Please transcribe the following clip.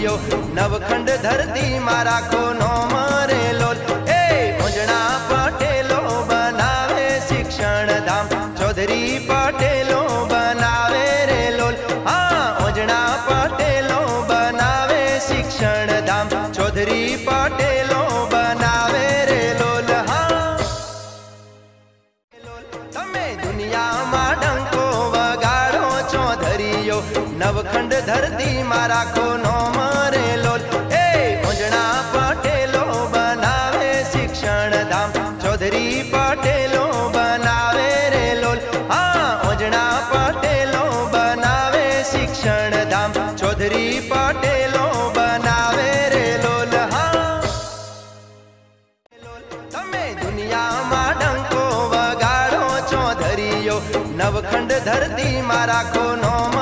चौधरीओ नवखंड धरती में राखो नोम रे लोल। ए ओंजणा पटेलो बनावे शिक्षण धाम चौधरी पटेलो बनावे रे लोल। हाँ ओंजणा पटेलो बनावे शिक्षण धाम चौधरी पटेलो बनावे रे लोल। हाँ तमे दुनिया में डंको वगाड़ो चौधरीओ नवखंड धरती में राखो नोम रे लोल। ए ओंजणा पटेलो बनावे शिक्षण धाम चौधरी पटेलो बनावे रे लोल। हाँ ओंजणा पटेलो बनावे शिक्षण धाम चौधरी पटेलो बनावे रे लोल। हाँ तमे दुनिया में डंको वगाड़ो चौधरीओ नवखंड धरती में राखो नोम